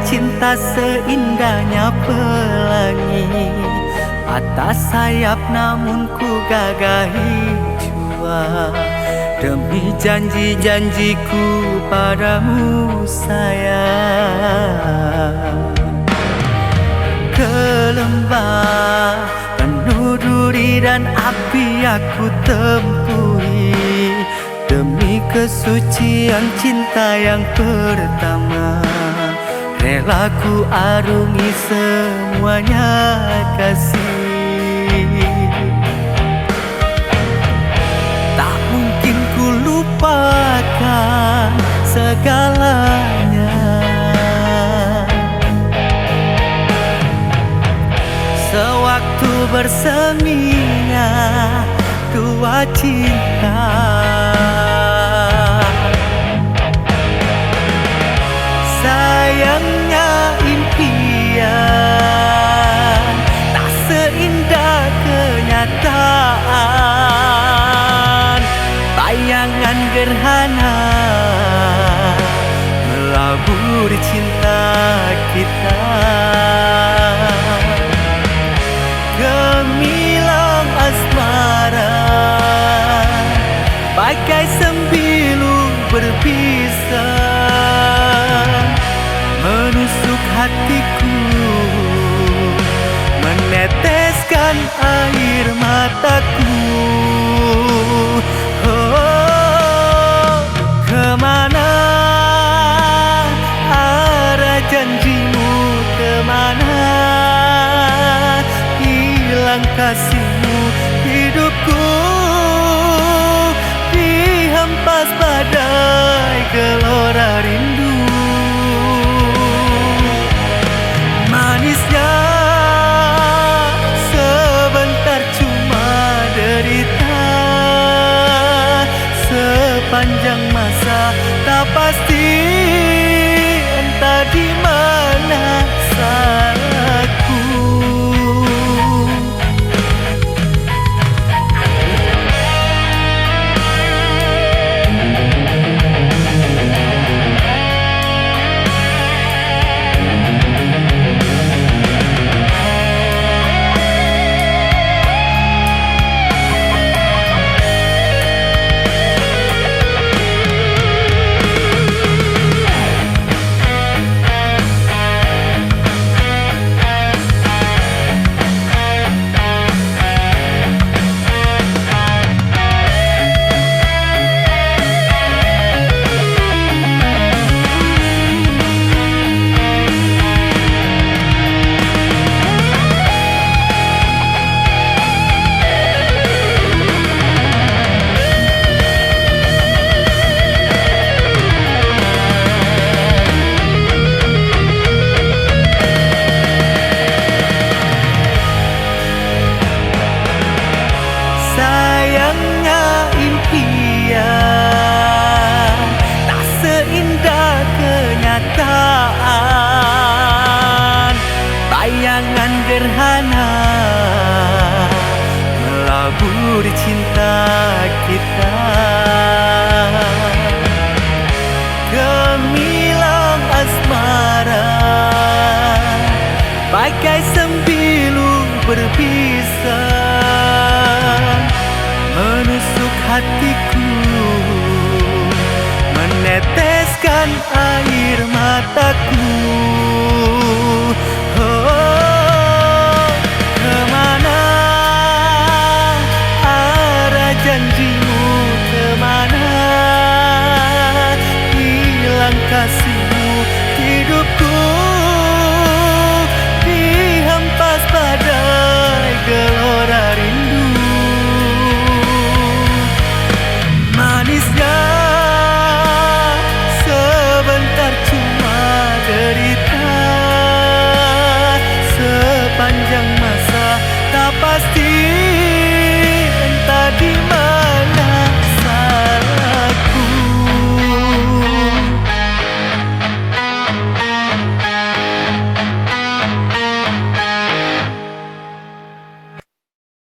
cinta seindahnya pelangi, atas sayap namun ku gagahi jua. Demi janji-janjiku padamu sayang. Ke lembah penuh duri dan api aku tempuhi, demi kesucian cinta yang pertama. Rela ku arungi semuanya kasih. Tak mungkin ku lupakan segalanya. Sewaktu berseminya dua cinta, sayangnya impian tak seindah kenyataan. Bayangan gerhana melabur cinta kita. Gemilang asmara bagai sembilu berpisah, menusuk hatiku, meneteskan air mataku. Oh, kemana arah janjimu, kemana hilang kasihmu? Hidupku dihempas badai gelora rindu. Manisnya sebentar cuma derita, sepanjang masa tak pasti entah di mana salahku. Sayangnya impian tak seindah kenyataan. Bayangan gerhana melabur cinta kita. Gemilang asmara bagai sembilu berpisah, menusuk hatiku, meneteskan air mataku.